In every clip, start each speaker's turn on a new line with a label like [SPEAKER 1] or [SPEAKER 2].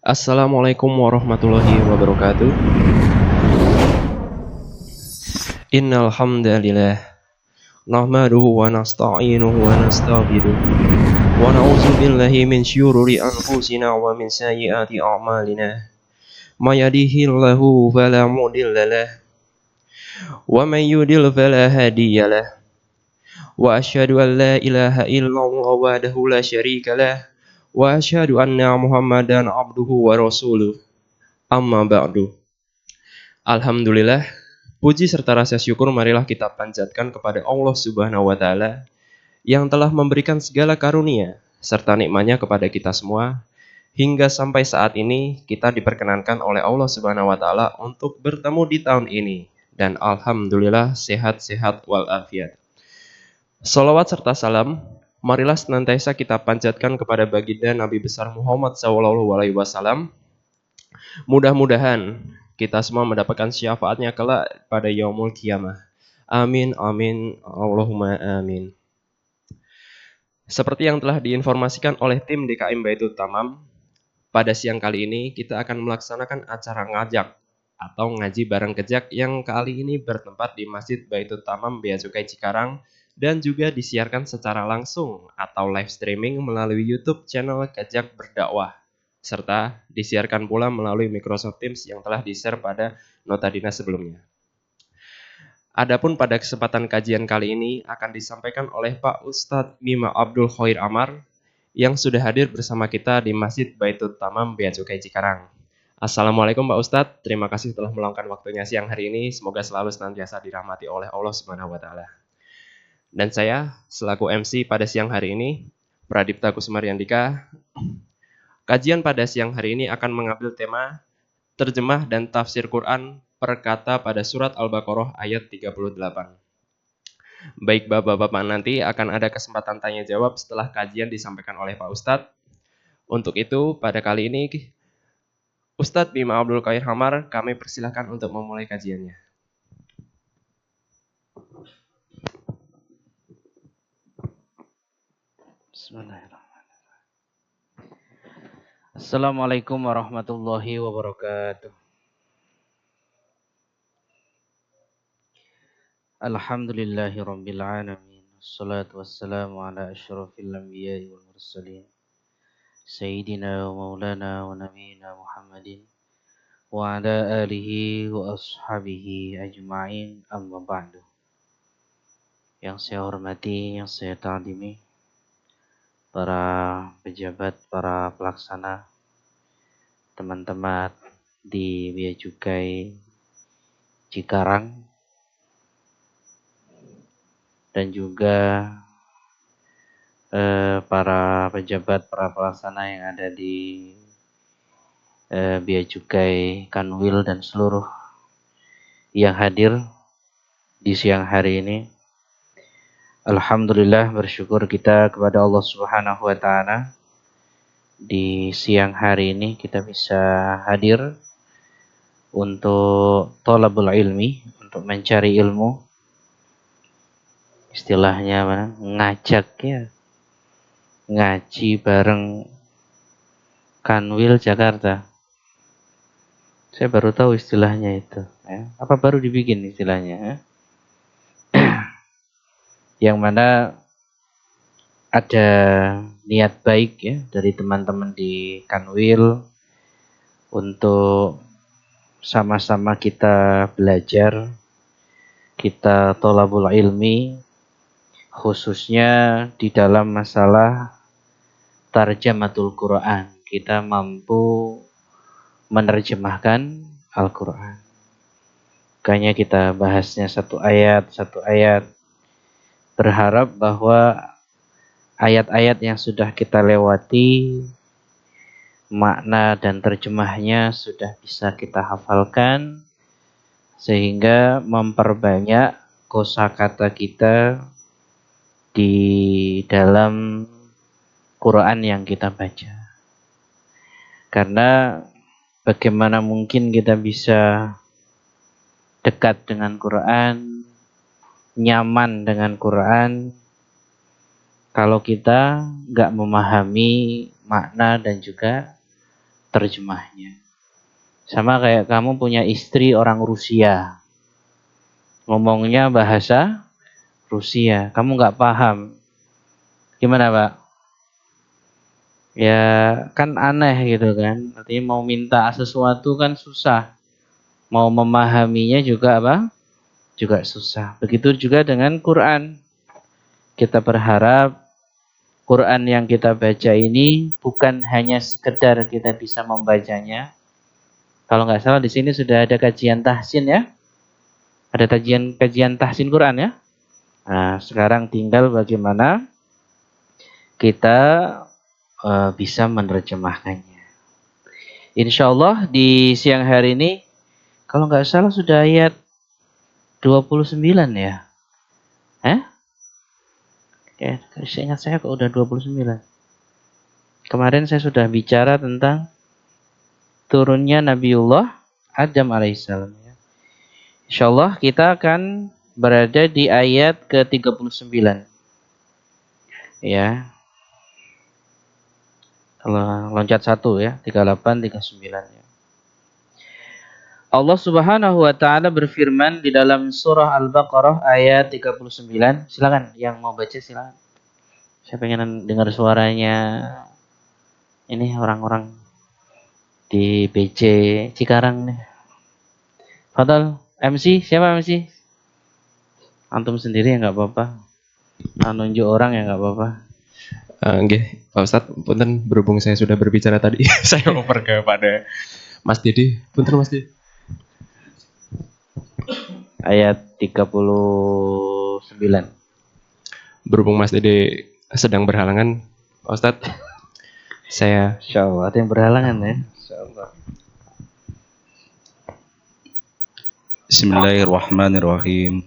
[SPEAKER 1] Assalamualaikum warahmatullahi wabarakatuh. Innal hamdalillah nahmaduhu wa nasta'inuhu wa nastaghfiruh wa na'udzu billahi min syururi anfusina wa min sayyiati a'malina. May yahdihillahu fala mudhillalah wa may yudhlil fala hadiyalah. Wa asyhadu an la ilaha illallah wahdahu la syarikalah wa asyhadu anna Muhammadan abduhu wa rasuluh. Amma ba'du. Alhamdulillah, puji serta rasa syukur marilah kita panjatkan kepada Allah Subhanahu wa taala yang telah memberikan segala karunia serta nikmatnya kepada kita semua hingga sampai saat ini kita diperkenankan oleh Allah Subhanahu wa taala untuk bertemu di tahun ini dan alhamdulillah sehat-sehat walafiat. Salawat serta salam marilah senantiasa kita panjatkan kepada baginda Nabi besar Muhammad SAW. Mudah-mudahan kita semua mendapatkan syafaatnya kelak pada yaumul qiyamah. Amin, amin, Allahumma amin. Seperti yang telah diinformasikan oleh tim DKM Baitul Tamam, pada siang kali ini kita akan melaksanakan acara ngajak atau ngaji bareng kejak yang kali ini bertempat di Masjid Baitul Tamam Bea Cukai Cikarang dan juga disiarkan secara langsung atau live streaming melalui YouTube channel Kejak Berdakwah, serta disiarkan pula melalui Microsoft Teams yang telah di-share pada nota dinas sebelumnya. Adapun pada kesempatan kajian kali ini akan disampaikan oleh Pak Ustadz Mima Abdul Khoir Amar yang sudah hadir bersama kita di Masjid Baitul Tamam Bea Cukai Cikarang. Assalamualaikum Pak Ustadz, terima kasih telah meluangkan waktunya siang hari ini. Semoga selalu senantiasa dirahmati oleh Allah Subhanahu wa taala. Dan saya selaku MC pada siang hari ini, Pradipta Kusumariandika. Kajian pada siang hari ini akan mengambil tema terjemah dan tafsir Quran per kata pada surat Al-Baqarah ayat 38. Baik Bapak-Bapak, nanti akan ada kesempatan tanya jawab setelah kajian disampaikan oleh Pak Ustadz. Untuk itu pada kali ini Ustadz Bima Abdul Qair Hamar kami persilahkan untuk memulai kajiannya.
[SPEAKER 2] Bismillahirrahmanirrahim. Assalamualaikum warahmatullahi wabarakatuh. Alhamdulillahi rabbil alamin. Wassalatu wassalamu ala asyrafil anbiya'i wal mursalin. Sayyidina wa maulana wa nabiyina Muhammadin wa ala alihi wa ashabihi ajma'in, amma ba'du. Yang saya hormati, yang saya ta'zimi, para pejabat, para pelaksana, teman-teman di Bea Cukai Cikarang, dan juga para pejabat, para pelaksana yang ada di Bea Cukai Kanwil dan seluruh yang hadir di siang hari ini. Alhamdulillah, bersyukur kita kepada Allah Subhanahu wa taala. Di siang hari ini kita bisa hadir untuk thalabul ilmi, untuk mencari ilmu. Istilahnya mana? Ngajak ya. Ngaji bareng Kanwil Jakarta. Saya baru tahu istilahnya itu. Ya. Apa baru dibikin istilahnya? Ya? Yang mana ada niat baik ya dari teman-teman di Kanwil untuk sama-sama kita belajar, kita thalabul ilmi, khususnya di dalam masalah tarjamatul Quran. Kita mampu menerjemahkan Al-Quran. Makanya kita bahasnya satu ayat. Berharap bahwa ayat-ayat yang sudah kita lewati, makna dan terjemahnya sudah bisa kita hafalkan, sehingga memperbanyak kosakata kita di dalam Quran yang kita baca. Karena bagaimana mungkin kita bisa dekat dengan Quran, nyaman dengan Quran, kalau kita nggak memahami makna dan juga terjemahnya. Sama kayak kamu punya istri orang Rusia, ngomongnya bahasa Rusia, kamu nggak paham, gimana Pak? Ya kan aneh gitu kan, artinya mau minta sesuatu kan susah, mau memahaminya juga apa? Juga susah. Begitu juga dengan Quran. Kita berharap Quran yang kita baca ini bukan hanya sekedar kita bisa membacanya. Kalau nggak salah di sini sudah ada kajian tahsin ya. Ada kajian tahsin Quran ya. Nah, sekarang tinggal bagaimana kita bisa menerjemahkannya. Insya Allah di siang hari ini, kalau nggak salah sudah ayat 29 ya. Oke, ingat saya kok udah 29. Kemarin saya sudah bicara tentang turunnya Nabiullah Adam alaihissalam. Insya Allah kita akan berada di ayat ke-39. Ya, kalau loncat satu ya, 38, 39 ya. Allah Subhanahu wa taala berfirman di dalam surah Al-Baqarah ayat 39. Silakan yang mau baca silakan. Saya pengen dengar suaranya ini orang-orang di BC Cikarang nih. Fadal, MC, siapa MC? Antum sendiri ya nggak apa-apa. Nunjuk orang ya nggak apa-apa.
[SPEAKER 1] Nggih, Pak Ustadz, punten berhubung saya sudah berbicara tadi, saya oper kepada Mas Didi. Punten Mas Didi.
[SPEAKER 2] Ayat 39.
[SPEAKER 1] Berhubung Mas Didi sedang berhalangan, Pak Ustadz, saya
[SPEAKER 2] Insyaallah ada yang berhalangan ya. Insyaallah.
[SPEAKER 3] Bismillahirrahmanirrahim.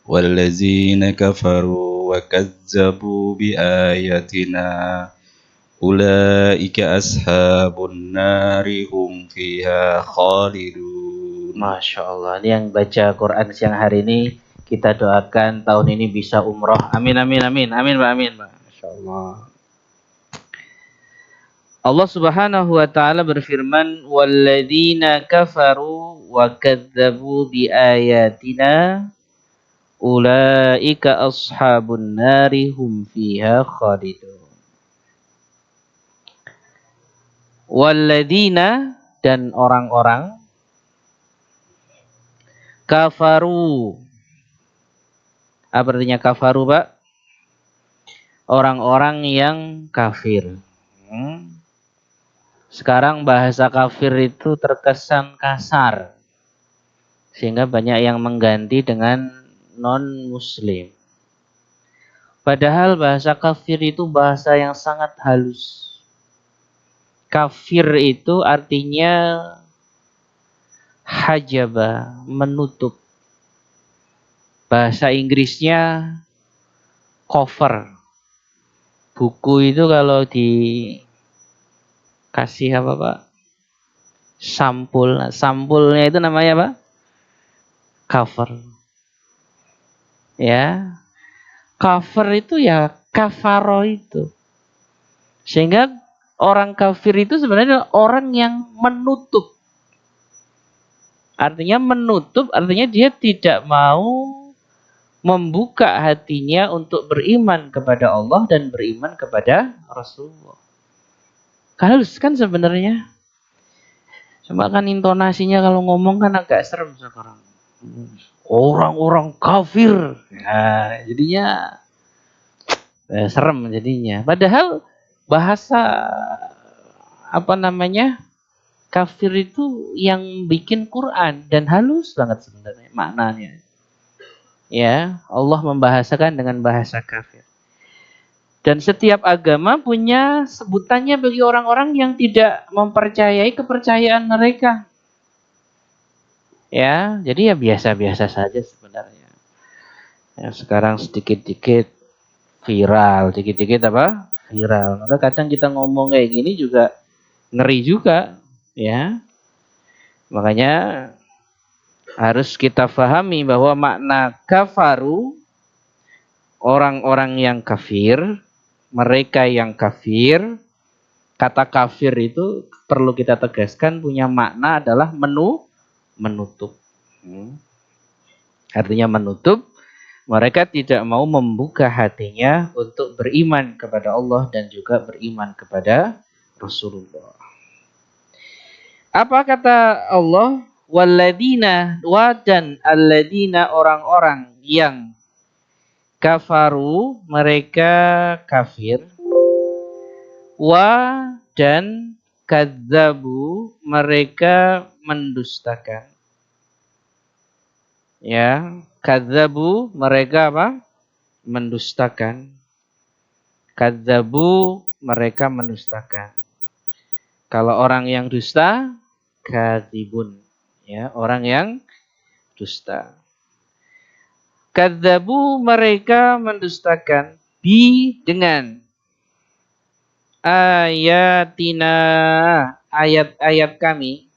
[SPEAKER 3] Wallazina kafaru wa kazzabu bi ayatina ulaika ashabun nari hum fiha khalidun.
[SPEAKER 2] Masya Allah. Ini yang baca Quran siang hari ini, kita doakan tahun ini bisa umroh. Amin, amin, amin. Amin, Pak. Amin, Pak. Masya Allah. Allah Subhanahu wa taala berfirman, "Walladzina kafaru wa kadzdzabu bi ayatina ulaika ashabun nari hum fiha khalidun." Walladzina, dan orang-orang kafaru. Apa artinya kafaru, Pak? Orang-orang yang kafir. Sekarang bahasa kafir itu terkesan kasar, sehingga banyak yang mengganti dengan non-muslim. Padahal bahasa kafir itu bahasa yang sangat halus. Kafir itu artinya hajaba, menutup. Bahasa Inggrisnya cover. Buku itu kalau dikasih apa Pak? Sampul. Sampulnya itu namanya apa? Cover. Ya. Cover itu ya kafaro itu. Sehingga orang kafir itu sebenarnya orang yang menutup. Artinya menutup, artinya dia tidak mau membuka hatinya untuk beriman kepada Allah dan beriman kepada Rasulullah. Halus kan sebenarnya. Cuma kan intonasinya kalau ngomong kan agak serem sekarang. Orang-orang kafir. Nah, jadinya serem jadinya. Padahal bahasa apa namanya? Kafir itu yang bikin Quran dan halus banget sebenarnya maknanya. Ya, Allah membahasakan dengan bahasa kafir. Dan setiap agama punya sebutannya bagi orang-orang yang tidak mempercayai kepercayaan mereka. Ya, jadi ya biasa-biasa saja sebenarnya. Ya, sekarang sedikit-dikit viral, dikit-dikit apa? Viral. Maka kadang kita ngomong kayak gini juga ngeri juga, ya. Makanya harus kita fahami bahwa makna kafaru, orang-orang yang kafir, mereka yang kafir, Kata kafir itu perlu kita tegaskan punya makna adalah menutup. Artinya menutup, mereka tidak mau membuka hatinya untuk beriman kepada Allah dan juga beriman kepada Rasulullah. Apa kata Allah? Walladina dan alladina orang-orang yang kafaru, mereka kafir, wa dan kadzabu, mereka mendustakan. Ya, kadzabu, mereka apa? Mendustakan. Kadzabu, mereka mendustakan. Kalau orang yang dusta, kadzibun. Ya, orang yang dusta. Kadzabu, mereka mendustakan dengan ayatina, ayat-ayat kami.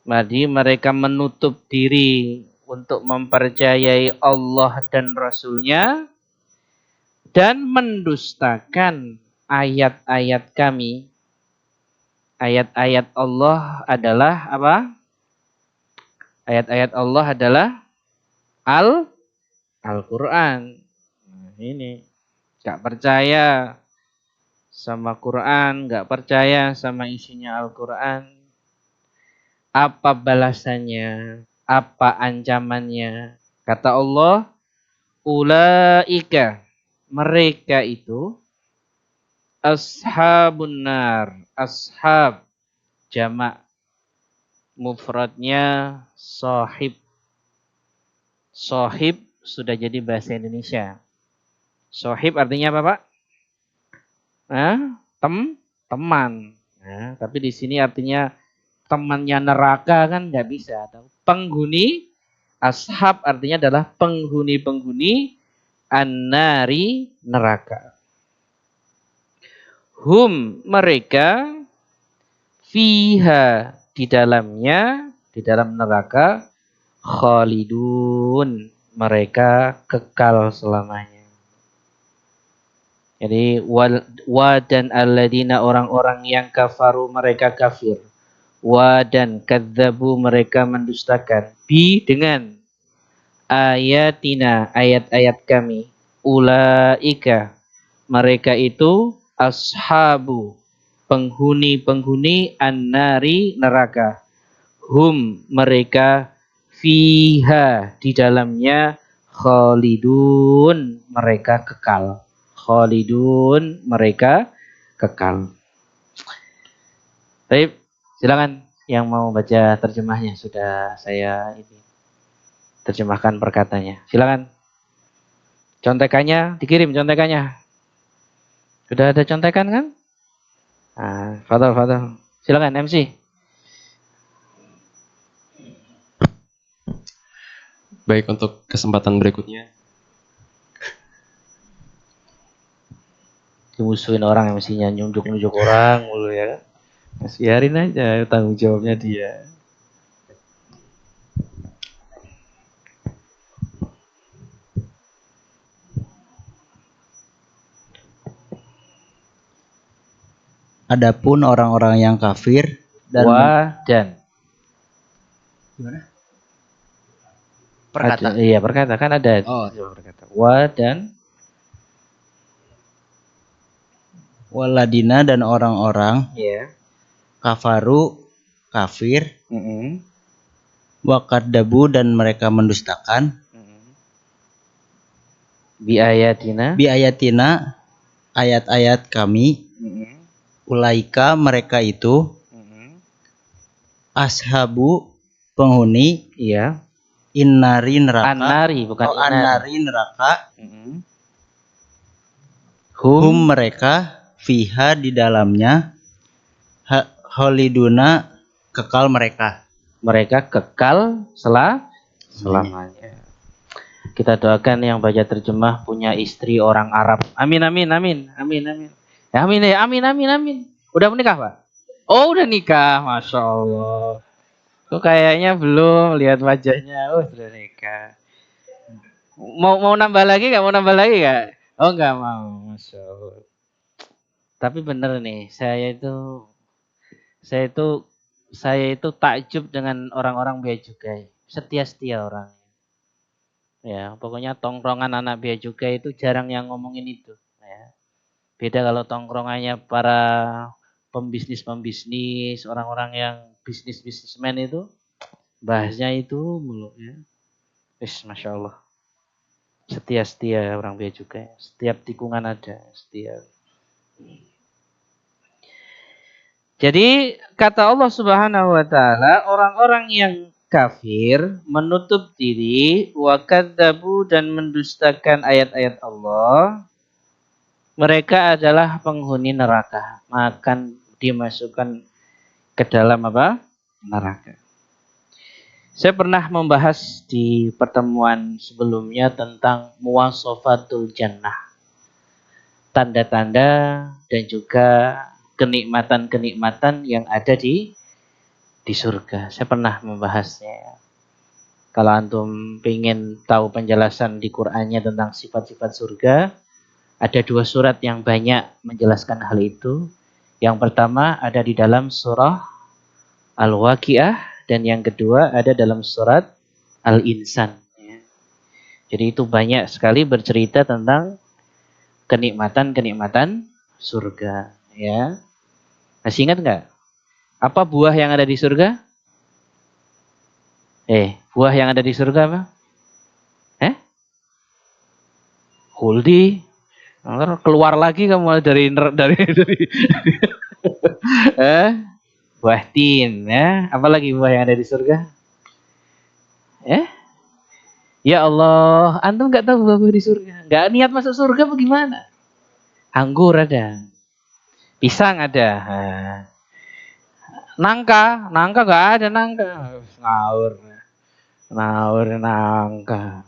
[SPEAKER 2] Jadi mereka menutup diri untuk mempercayai Allah dan Rasul-Nya dan mendustakan ayat-ayat kami. Ayat-ayat Allah adalah apa? Ayat-ayat Allah adalah Al-Quran. Nah, ini gak percaya sama Quran, gak percaya sama isinya Al-Quran. Apa balasannya? Apa ancamannya? Kata Allah, ulaika, mereka itu ashabun nar. Ashab jamak, mufradnya sahib. Sahib sudah jadi bahasa Indonesia. Sahib artinya apa, Pak? Teman. Nah, tapi di sini artinya temannya neraka kan nggak bisa. Penghuni, ashab artinya adalah penghuni-penghuni an-nari, neraka. Hum, mereka, fiha, di dalamnya, di dalam neraka, khalidun, mereka kekal selamanya. Jadi wa dan alladzina, orang-orang yang kafaru, mereka kafir. Wa dan kadzabu, mereka mendustakan. Bi, dengan ayatina, ayat-ayat kami. Ulaika, mereka itu ashabu, penghuni-penghuni an-nari, neraka. Hum, mereka, fiha, di dalamnya, khalidun, mereka kekal. Khalidun, mereka kekal. Baik, silakan yang mau baca terjemahnya. Sudah saya ini terjemahkan perkatanya. Silakan. Contekannya dikirim, contekannya. Sudah ada contekan kan? Nah, Fadal. Silakan MC.
[SPEAKER 1] Baik, untuk kesempatan berikutnya.
[SPEAKER 2] Dimusuhin orang MC-nya, nunjuk-nunjuk orang mulu ya. Mas biarin aja, tanggung jawabnya dia.
[SPEAKER 4] Adapun orang-orang yang kafir dan
[SPEAKER 2] dan
[SPEAKER 4] gimana? Perkata.
[SPEAKER 2] Iya, perkata kan ada.
[SPEAKER 4] Oh,
[SPEAKER 2] Perkata. Wa dan
[SPEAKER 4] waladina, dan orang-orang kafaru, kafir, wakadabu, dan mereka mendustakan,
[SPEAKER 2] bi ayatina,
[SPEAKER 4] ayat-ayat kami, ulaika, mereka itu, ashabu, penghuni, innari, neraka,
[SPEAKER 2] an-nari, bukan
[SPEAKER 4] an-nari, neraka, hum, mereka, fiha, di dalamnya, khaliduna, kekal mereka.
[SPEAKER 2] Mereka kekal selamanya. Kita doakan yang baca terjemah punya istri orang Arab. Amin. Ya, amin. Udah menikah, Pak? Oh, udah nikah. Masya Allah. Kok kayaknya belum lihat wajahnya. Oh, sudah nikah. Mau nambah lagi gak? Oh, nggak mau. Masya Allah. Tapi bener nih, saya itu saya itu takjub dengan orang-orang bea cukai. Setia-setia orang. Ya, pokoknya tongkrongan anak bea cukai itu jarang yang ngomongin itu. Ya. Beda kalau tongkrongannya para pembisnis-pembisnis, orang-orang yang bisnismen itu, bahasnya itu mulu ya. Masya Allah. Setia-setia orang bea cukai. Setiap tikungan ada. Setia. Jadi kata Allah Subhanahu wa taala, orang-orang yang kafir menutup diri wa kadzabu dan mendustakan ayat-ayat Allah, mereka adalah penghuni neraka, akan dimasukkan ke dalam apa? Neraka. Saya pernah membahas di pertemuan sebelumnya tentang muwasafatul jannah. Tanda-tanda dan juga kenikmatan-kenikmatan yang ada di surga. Saya pernah membahasnya. Kalau antum ingin tahu penjelasan di Qur'annya tentang sifat-sifat surga, ada 2 surat yang banyak menjelaskan hal itu. Yang pertama ada di dalam surah Al-Waqiah dan yang kedua ada dalam surat Al-Insan. Jadi itu banyak sekali bercerita tentang kenikmatan-kenikmatan surga. Ya, masih ingat nggak? Apa buah yang ada di surga? Buah yang ada di surga apa? Huldi. Keluar lagi kamu dari buah tin, ya. Apalagi buah yang ada di surga? Ya Allah, antum nggak tahu buah di surga? Nggak niat masuk surga bagaimana? Anggur ada, pisang ada, nangka nggak ada nangka, ngawur nangka,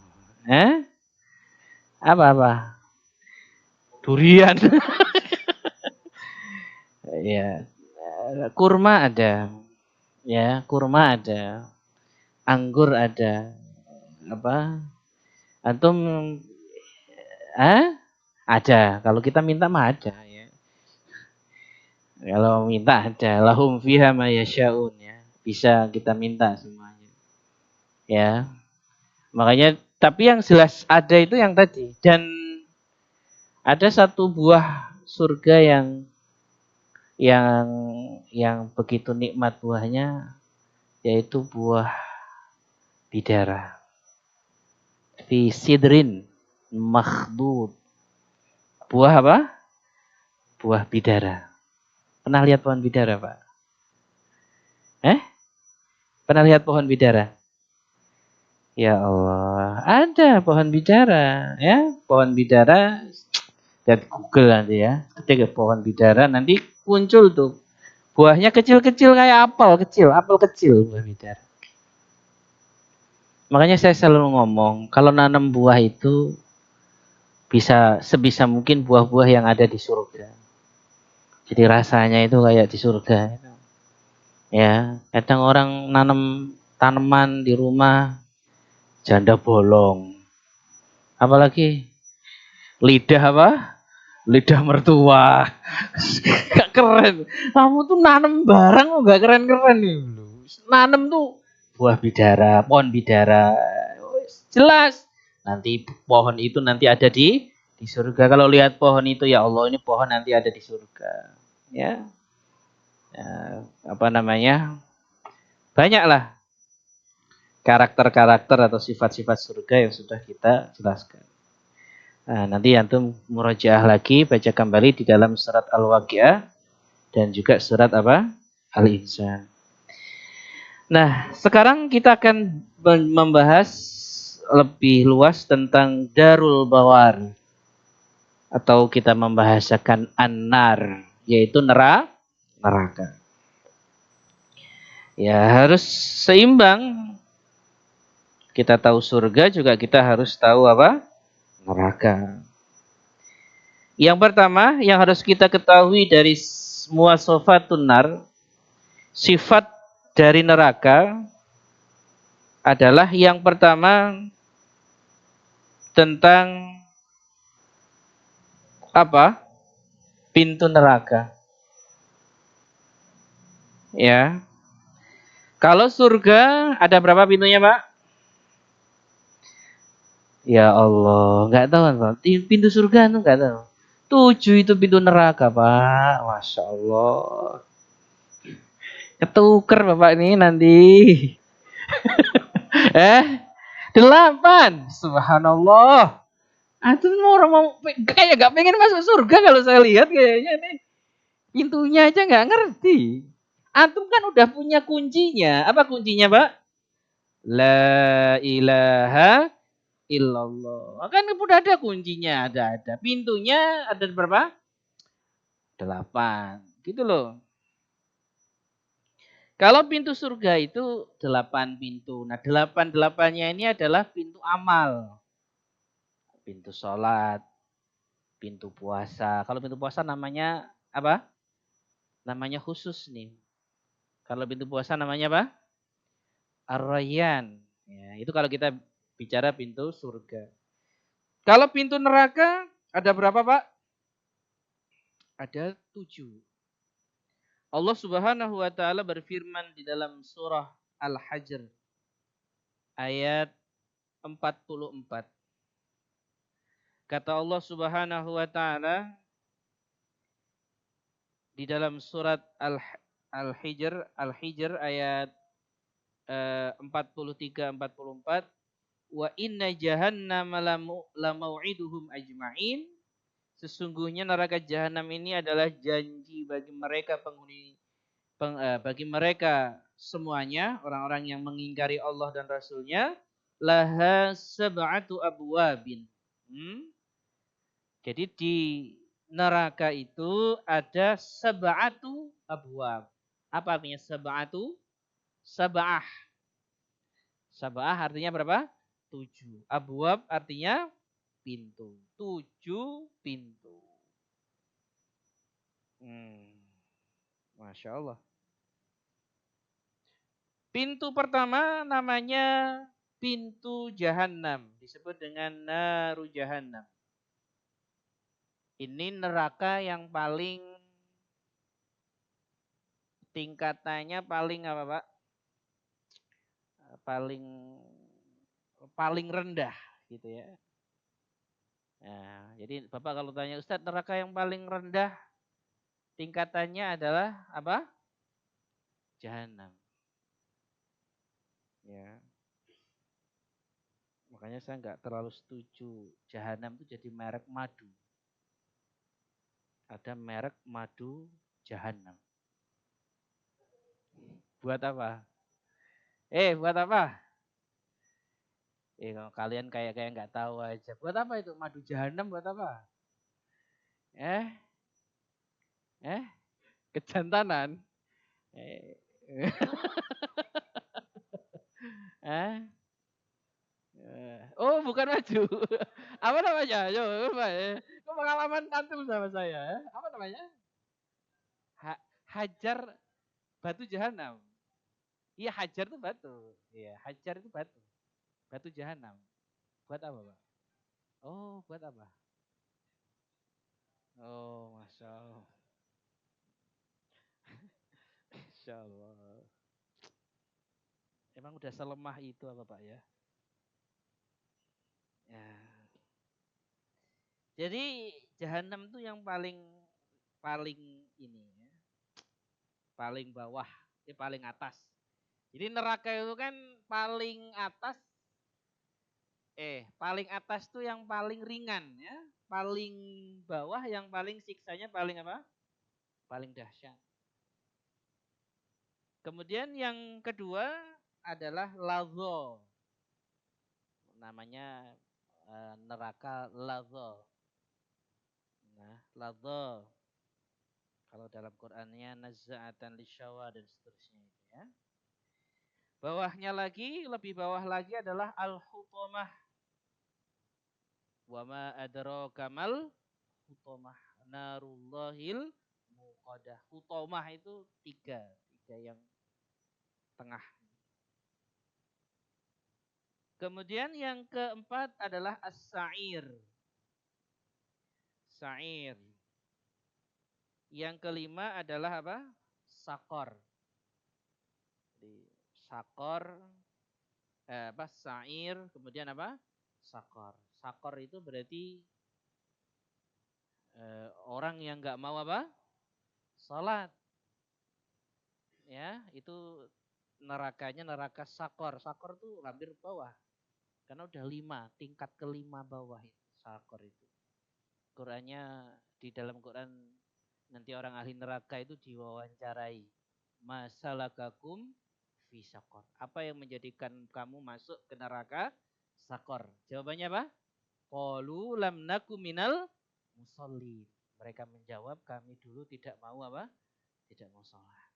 [SPEAKER 2] apa? Durian, ya, kurma ada, ya, kurma ada, anggur ada, apa? Antum, ada. Kalau kita minta mah ada, ya. Kalau minta ada, lahum fiha ma yasyaun, ya. Bisa kita minta semuanya. Ya. Makanya tapi yang jelas ada itu yang tadi, dan ada satu buah surga yang yang begitu nikmat buahnya, yaitu buah bidara. Fi sidrin makhdud. Buah apa? Buah bidara. Pernah lihat pohon bidara, Pak? Pernah lihat pohon bidara? Ya Allah, ada pohon bidara, ya. Pohon bidara, lihat Google nanti ya. Ketika pohon bidara nanti muncul tuh. Buahnya kecil-kecil kayak apel kecil buah bidara. Makanya saya selalu ngomong, kalau nanam buah itu bisa sebisa mungkin buah-buah yang ada di surga. Jadi rasanya itu kayak di surga. Ya, kadang orang nanam tanaman di rumah janda bolong. Apalagi lidah apa? Lidah mertua. Gak keren. Kamu tuh nanam barang kok gak keren-keren nih. Nanam tuh buah bidara, pohon bidara. Jelas. Nanti pohon itu nanti ada di surga. Kalau lihat pohon itu, ya Allah, ini pohon nanti ada di surga. Ya. Apa namanya? Banyaklah karakter-karakter atau sifat-sifat surga yang sudah kita jelaskan. Nah, nanti antum murajaah lagi, baca kembali di dalam surat Al-Waqiah dan juga surat apa? Al-Insan. Nah, sekarang kita akan membahas lebih luas tentang Darul Bawar, atau kita membahasakan An-Nar, yaitu neraka. Ya, harus seimbang. Kita tahu surga, juga kita harus tahu apa? Neraka. Yang pertama yang harus kita ketahui dari semua muwasafatun nar, sifat dari neraka adalah yang pertama tentang apa? pintu neraka. Ya. Kalau surga ada berapa pintunya, Pak? Ya Allah, nggak tahu Pak. Pintu surga itu nggak tahu. 7 itu pintu neraka, Pak. Masya Allah. Ketuker Bapak ini nanti. eh, 8. Subhanallah. Antum orang mau kayak gak pengen masuk surga kalau saya lihat kayaknya nih. Pintunya aja nggak ngerti. Antum kan udah punya kuncinya. Apa kuncinya, Pak? La ilaha illallah. Kan udah ada kuncinya, ada. Pintunya ada berapa? 8. Gitu loh. Kalau pintu surga itu 8 pintu. Nah, 8-8-nya ini adalah pintu amal. Pintu sholat, pintu puasa. Kalau pintu puasa namanya apa? Namanya khusus nih. Kalau pintu puasa namanya apa? Ar-Rayyan. Ya, itu kalau kita bicara pintu surga. Kalau pintu neraka ada berapa, Pak? Ada 7. Allah Subhanahu wa taala berfirman di dalam surah Al-Hajr ayat 44. Kata Allah Subhanahu wa taala di dalam surat Al-Hijr ayat 43-44, wa inna jahannama lamau'iduhum ajma'in. Sesungguhnya neraka jahanam ini adalah janji bagi mereka bagi mereka semuanya, orang-orang yang mengingkari Allah dan Rasulnya, laha sab'atu abwabin. Jadi di neraka itu ada sab'atu abwab. Apa artinya sab'atu? Sab'ah. Sab'ah artinya berapa? 7. Abwab artinya pintu. 7 pintu. Masya Allah. Pintu pertama namanya pintu Jahannam. Disebut dengan Naru Jahannam. Ini neraka yang paling tingkatannya paling apa, Pak? Paling rendah gitu ya. Nah, jadi Bapak kalau tanya Ustadz, neraka yang paling rendah tingkatannya adalah apa? Jahanam. Ya. Makanya saya nggak terlalu setuju Jahanam itu jadi merek madu. Ada merek madu Jahanam. Buat apa? Buat apa? Kalau kalian kayak nggak tahu aja. Buat apa itu madu Jahanam? Buat apa? Kejantanan. Oh, bukan maju. Apa namanya? Yo, apa ya? Pengalaman antum sama saya. Apa namanya? Hajar batu Jahanam. Iya, hajar itu batu. Iya, hajar itu batu. Batu Jahanam. Buat apa, Pak? Oh, buat apa? Oh, Masya Allah. Masya Allah. Emang udah selemah itu apa, Pak ya? Ya. Jadi Jahanam itu yang paling ini ya. Paling bawah, paling atas. Jadi neraka itu kan paling atas paling atas tuh yang paling ringan ya. Paling bawah yang paling siksanya paling apa? Paling dahsyat. Kemudian yang kedua adalah lazo. Namanya neraka lazo. Nah, lazo. Kalau dalam Qur'annya nazza'atan lisyawa dan seterusnya ya. Bawahnya lagi, lebih bawah lagi adalah al-hutamah. Wa ma adraka mal hutamah, narullahil muqadah. Hutamah itu tiga yang tengah. Kemudian yang keempat adalah as-sa'ir. Sa'ir. Yang kelima adalah apa? Sakor. Jadi, sakor, sa'ir, kemudian apa? Sakor. Sakor itu berarti orang yang nggak mau apa? Salat. Ya, itu nerakanya neraka sakor. Sakor itu hampir bawah. Karena udah 5, tingkat kelima bawah itu sakor itu. Qurannya di dalam Quran nanti orang ahli neraka itu diwawancarai. Masalakakum fi sakor. Apa yang menjadikan kamu masuk ke neraka sakor? Jawabannya apa? Qalu lam naku minal musallin. Mereka menjawab kami dulu tidak mau apa? Tidak mau sholat.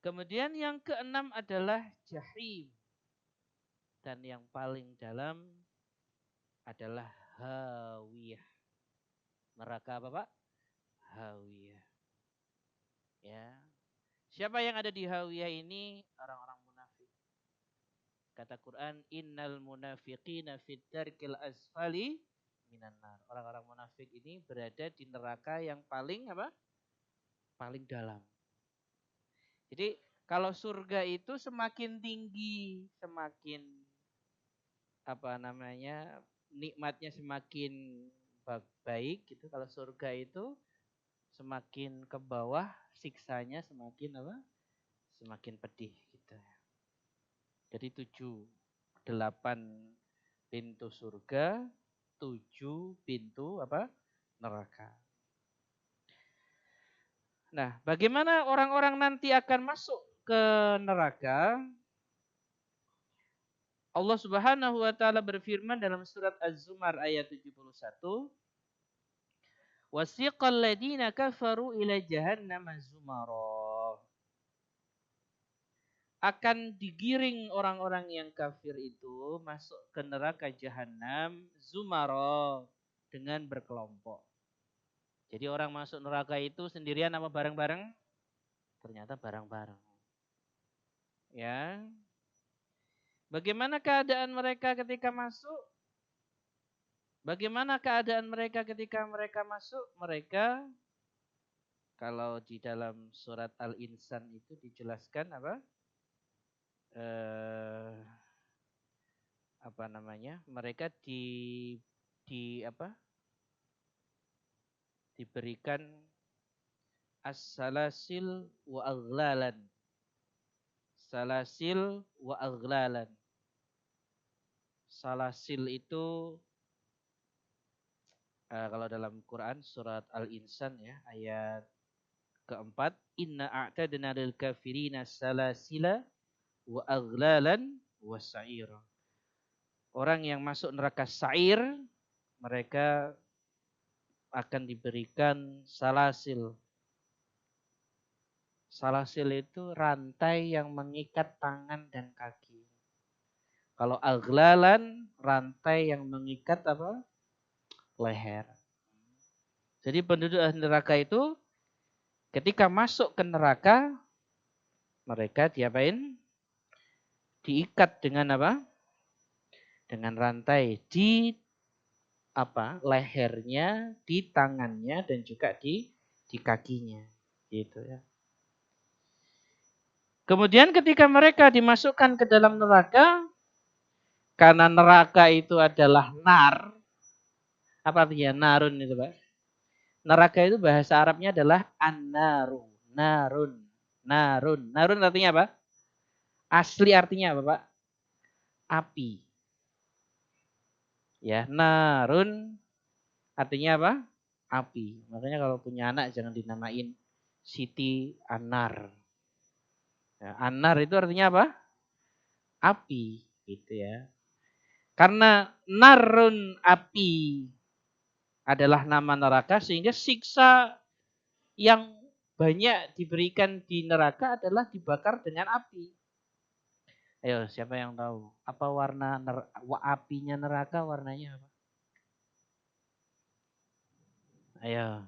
[SPEAKER 2] Kemudian yang keenam adalah jahim. Dan yang paling dalam adalah hawiyah. Neraka apa, Pak? Hawiyah. Ya. Siapa yang ada di hawiyah ini? Orang-orang munafik. Kata Quran, innal munafiqina fid darkil asfali minan nar. Orang-orang munafik ini berada di neraka yang paling apa? Paling dalam. Jadi kalau surga itu semakin tinggi, semakin apa namanya, nikmatnya semakin baik gitu. Kalau surga itu semakin ke bawah, siksanya semakin apa? Semakin pedih gitu. Jadi 8 pintu surga, 7 pintu apa? Neraka. Nah, bagaimana orang-orang nanti akan masuk ke neraka? Allah Subhanahu wa taala berfirman dalam surat Az-Zumar ayat 71, wasiqal ladina kafaru ila jahannam zumara. Akan digiring orang-orang yang kafir itu masuk ke neraka jahanam zumara dengan berkelompok. Jadi orang masuk neraka itu sendirian apa bareng-bareng? Ternyata bareng-bareng. Ya. Bagaimana keadaan mereka ketika masuk? Bagaimana keadaan mereka ketika mereka masuk? Mereka kalau di dalam surat Al-Insan itu dijelaskan apa? Apa namanya? Mereka di apa? Diberikan as-salasil wa aghlalan. Salasil wa aghlalan. Salasil itu kalau dalam Quran surat Al-Insan ya ayat keempat, inna a'tadna lil kafirina salasila wa aghlalan wa sa'ir. Orang yang masuk neraka sa'ir mereka akan diberikan salasil. Salasil itu rantai yang mengikat tangan dan kaki. Kalau aghlalan rantai yang mengikat apa? Leher. Jadi penduduk neraka itu ketika masuk ke neraka mereka diapain? Diikat dengan apa? Dengan rantai di apa? Lehernya, di tangannya dan juga di kakinya. Gitu ya. Kemudian ketika mereka dimasukkan ke dalam neraka, karena neraka itu adalah nar. Apa artinya narun itu, Pak? Neraka itu bahasa Arabnya adalah an-naru. Narun. Narun. Narun artinya apa? Asli artinya apa, Pak? Api. Ya, narun artinya apa? Api. Makanya kalau punya anak jangan dinamain Siti Anar. Ya, Anar itu artinya apa? Api, gitu ya. Karena narun api adalah nama neraka sehingga siksa yang banyak diberikan di neraka adalah dibakar dengan api. Ayo, siapa yang tahu? Apa warna apinya neraka warnanya apa? Ayo.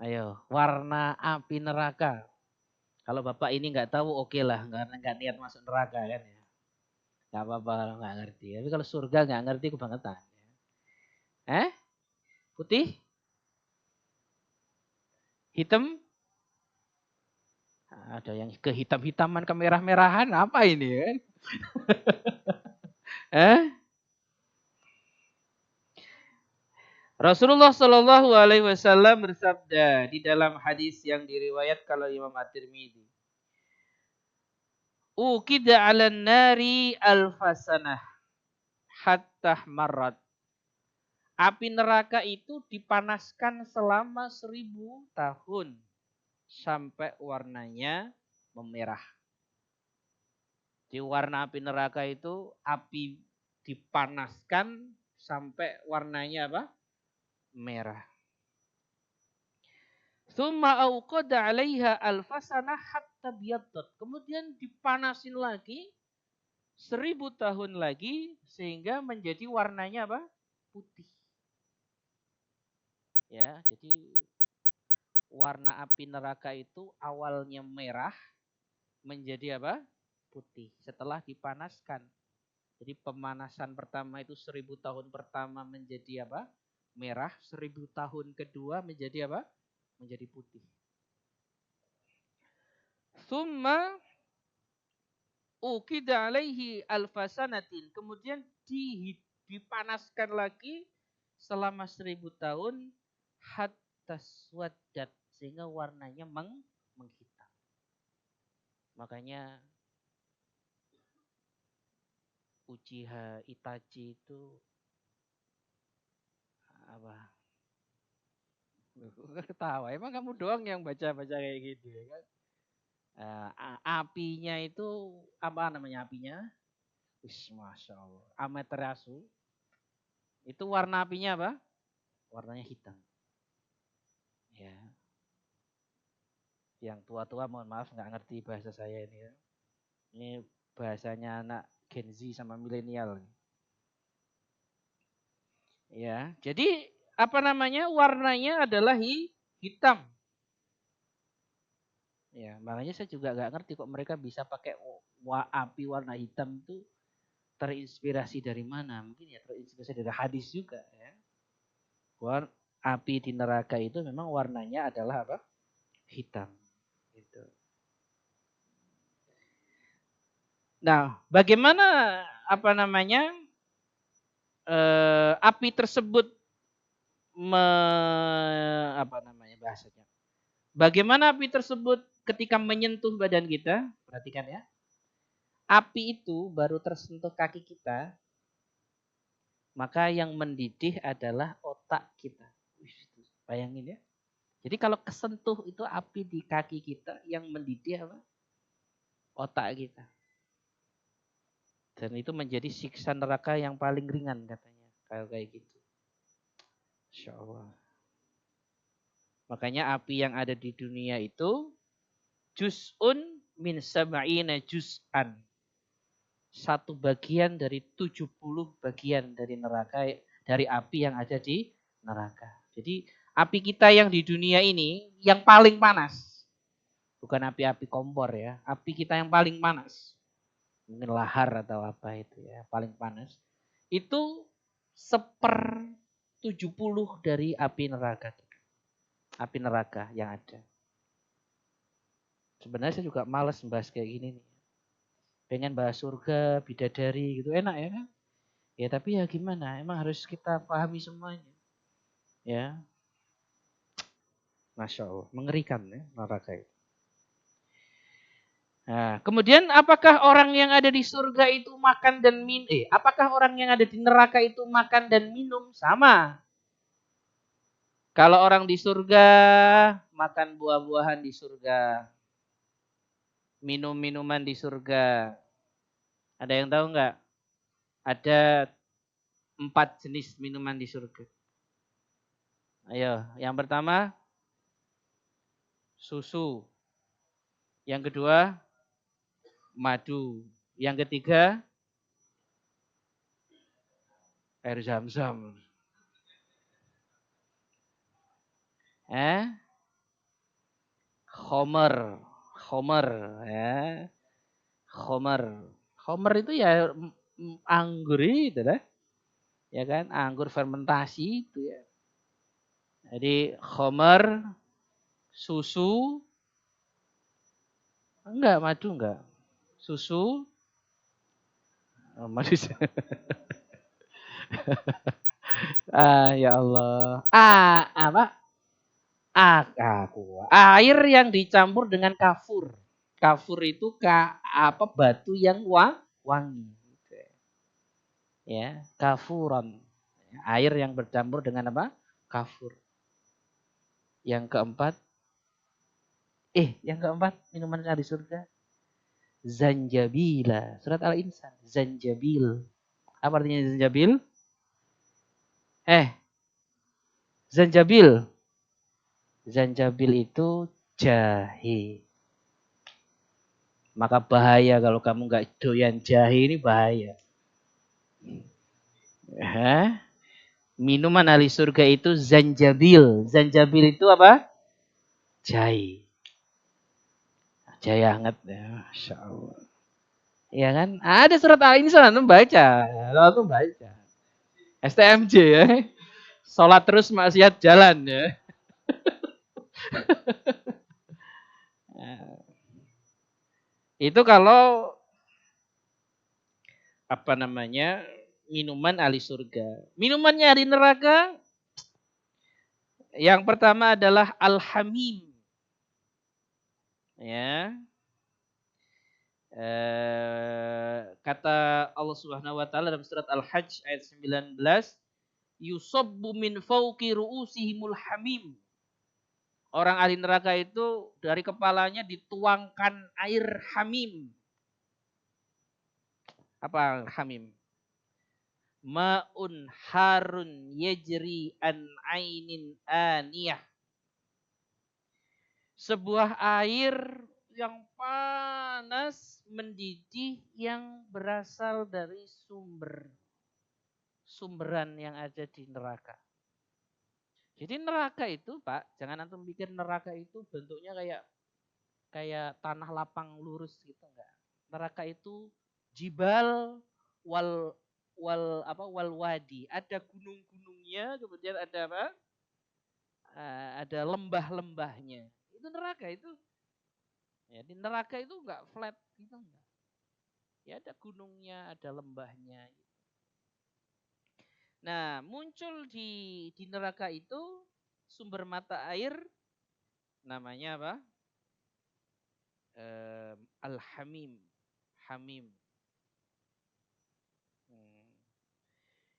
[SPEAKER 2] Ayo, warna api neraka. Kalau Bapak ini nggak tahu, oke lah, nggak niat masuk neraka kan ya. Nggak apa-apa kalau nggak ngerti. Tapi kalau surga nggak ngerti kebangetan. Putih? Hitam? Ada yang kehitam-hitaman, kemerah-merahan, apa ini kan? Rasulullah Shallallahu Alaihi Wasallam bersabda di dalam hadis yang diriwayatkan oleh Imam At-Tirmidzi, "Ukida 'alan nari alfasanah hatta marat." Api neraka itu dipanaskan selama 1000 tahun sampai warnanya memerah. Di warna api neraka itu api dipanaskan sampai warnanya apa? Merah. Tsumma auqada 'alaiha alfasanah hatta biyaddat. Kemudian dipanasin lagi 1000 tahun lagi sehingga menjadi warnanya apa? Putih. Ya, jadi warna api neraka itu awalnya merah menjadi apa? Putih setelah dipanaskan. Jadi pemanasan pertama itu 1000 tahun pertama menjadi apa? Merah, 1000 tahun kedua menjadi apa? Menjadi putih. Summa ukida alaihi alfasanatin. Kemudian dipanaskan lagi selama 1000 tahun hatta swaddat sehingga warnanya menghitam. Makanya Uchiha Itachi itu apa? Ketawa. Emang kamu doang yang baca-baca kayak gitu ya kan? Apinya itu apa namanya apinya? Masya Allah. Amaterasu. Itu warna apinya apa? Warnanya hitam. Ya. Yang tua-tua mohon maaf nggak ngerti bahasa saya ini ya. Ini bahasanya anak Gen Z sama milenial. Ya, jadi apa namanya? Warnanya adalah hitam. Ya, makanya saya juga nggak ngerti kok mereka bisa pakai api warna hitam itu terinspirasi dari mana? Mungkin ya terinspirasi dari hadis juga ya. Api di neraka itu memang warnanya adalah apa? Hitam. Gitu. Nah, bagaimana apa namanya api tersebut apa namanya bahasanya? Bagaimana api tersebut ketika menyentuh badan kita? Perhatikan ya. Api itu baru tersentuh kaki kita, maka yang mendidih adalah otak kita. Bayangin ya. Jadi kalau kesentuh itu api di kaki kita, yang mendidih apa? Otak kita. Dan itu menjadi siksa neraka yang paling ringan katanya. Kalau kayak gitu. Insya Allah. Makanya api yang ada di dunia itu juz'un min sab'ina juz'an. Satu bagian dari 70 bagian dari neraka, dari api yang ada di neraka. Jadi api kita yang di dunia ini yang paling panas. Bukan api-api kompor ya. Api kita yang paling panas. Mungkin lahar atau apa itu ya. Paling panas. Itu 1/70 dari api neraka. Api neraka yang ada. Sebenarnya saya juga malas membahas kayak gini nih. Pengen bahas surga, bidadari gitu. Enak ya kan? Ya tapi ya gimana? Emang harus kita pahami semuanya. Ya. Masya Allah. Mengerikan ya neraka itu. Nah, kemudian apakah orang yang ada di surga itu makan dan minum? Apakah orang yang ada di neraka itu makan dan minum? Sama. Kalau orang di surga, makan buah-buahan di surga. Minum minuman di surga. Ada yang tahu nggak? Ada 4 jenis minuman di surga. Ayo, yang pertama susu. Yang kedua madu. Yang ketiga air zam-zam. Khomer ya. Khomer itu ya anggur itu dah. Ya kan? Anggur fermentasi itu ya. Jadi khomer, susu, enggak, madu enggak. Susu, madu. Ya Allah. Apa? Air yang dicampur dengan kafur. Kafur itu batu yang wangi. Ya, kafuron. Air yang bercampur dengan apa? Kafur. Yang keempat, minuman di surga. Zanjabila. Surat Al-Insan. Zanjabil. Apa artinya zanjabil? Zanjabil. Zanjabil itu jahe. Maka bahaya kalau kamu nggak doyan jahe, ini bahaya. Minuman ahli surga itu zanjabil. Zanjabil itu apa? Jahe. Jahe hangat ya, Masya Allah. Ya kan? Ada surat Al-Insan, antum baca. STMJ ya. Sholat terus maksiat jalan ya. Itu kalau minuman ahli surga. Minumannya ahli neraka, yang pertama adalah al-hamim. Ya. Kata Allah Subhanahu wa taala dalam surat Al-Hajj ayat 19, yusabbu min fawqi ru'usihimul hamim. Orang ahli neraka itu dari kepalanya dituangkan air hamim. Apa hamim? Ma'un harun yajri an ainin aniyah. Sebuah air yang panas mendidih yang berasal dari sumberan yang ada di neraka. Jadi neraka itu, Pak, jangan antum pikir neraka itu bentuknya kayak tanah lapang lurus gitu, enggak. Neraka itu jibal wal wadi. Ada gunung-gunungnya, kemudian ada apa? Ada lembah-lembahnya. Itu neraka itu. Ya, di neraka itu enggak flat gitu enggak. Ya ada gunungnya, ada lembahnya. Nah, muncul di neraka itu sumber mata air namanya apa? Al-Hamim. Hamim.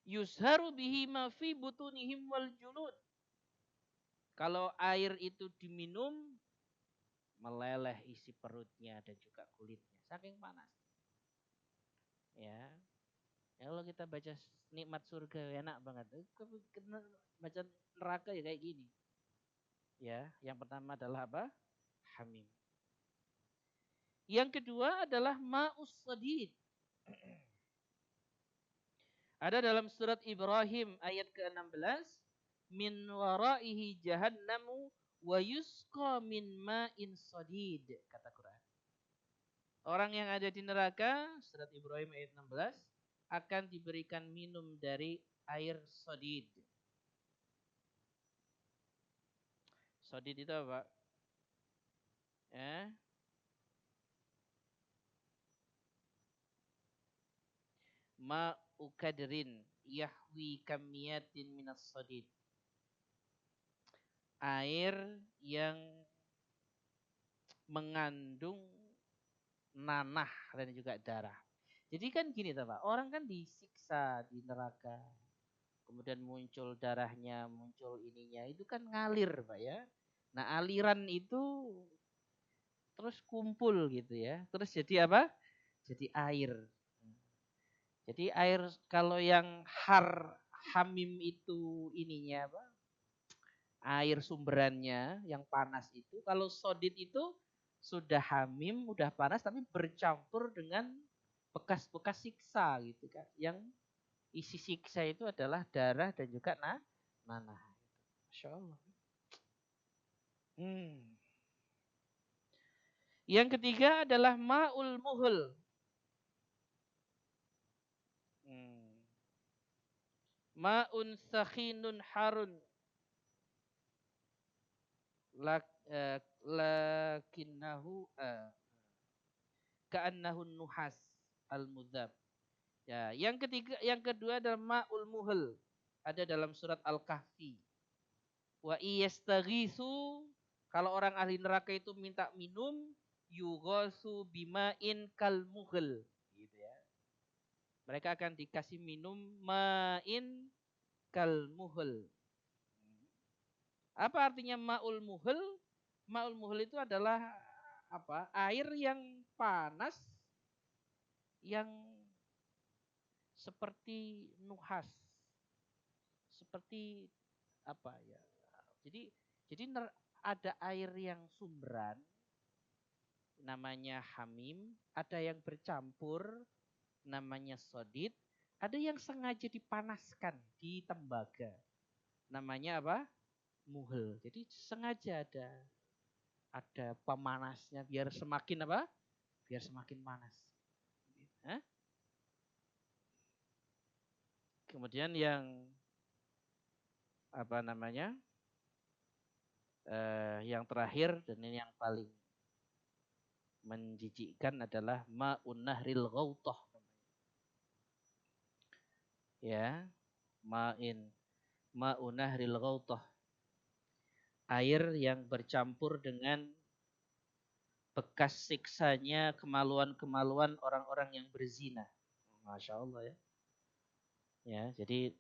[SPEAKER 2] Yusharu bihi ma fi butunihim wal julud. Kalau air itu diminum, meleleh isi perutnya dan juga kulitnya. Saking panas. Ya. Kalau kita baca nikmat surga enak banget. Baca neraka ya kayak gini. Ya, yang pertama adalah apa? Hamim. Yang kedua adalah ma'us sadid. Ada dalam surat Ibrahim ayat ke-16, min waraihi jahannamu wa yusqa min ma'in sadid, kata Quran. Orang yang ada di neraka, surat Ibrahim ayat 16, akan diberikan minum dari air sadid. Sadid itu apa? Ma'u kadrin yahwi kamiyatin minas sadid. Air yang mengandung nanah dan juga darah. Jadi kan gini Pak, orang kan disiksa di neraka. Kemudian muncul darahnya, muncul ininya, itu kan ngalir Pak ya. Nah, aliran itu terus kumpul gitu ya. Terus jadi apa? Jadi air. Jadi air kalau yang hamim itu ininya apa? Air sumberannya yang panas itu, kalau sodid itu sudah hamim, udah panas tapi bercampur dengan bekas-bekas siksa gitu kan. Yang isi siksa itu adalah darah dan juga nanah. Masya Allah. Yang ketiga adalah ma'ul muhul. Ma'un sakhinun harun. lakinnahu ka'annahu nuhas al-mudzab. Ya, yang ketiga, yang kedua adalah ma'ul muhal. Ada dalam surat Al-Kahfi. Wa iyastaghisu, kalau orang ahli neraka itu minta minum, yughasu bima'in kal muhal. Gitu ya. Mereka akan dikasih minum ma'in kal muhal. Apa artinya ma'ul muhal? Ma'ul muhal itu adalah apa? Air yang panas yang seperti nuhas. Seperti apa ya? Jadi ada air yang sumberan namanya hamim, ada yang bercampur namanya sodid, ada yang sengaja dipanaskan di tembaga namanya apa? Muhel. Jadi sengaja ada pemanasnya biar semakin apa? Biar semakin panas. Hah? Kemudian yang apa namanya? Yang terakhir dan ini yang paling menjijikkan adalah ma'un nahril ghautah. Ya, ma'un nahril ghautah. Air yang bercampur dengan bekas siksanya kemaluan-kemaluan orang-orang yang berzina. Masya Allah ya. Ya, jadi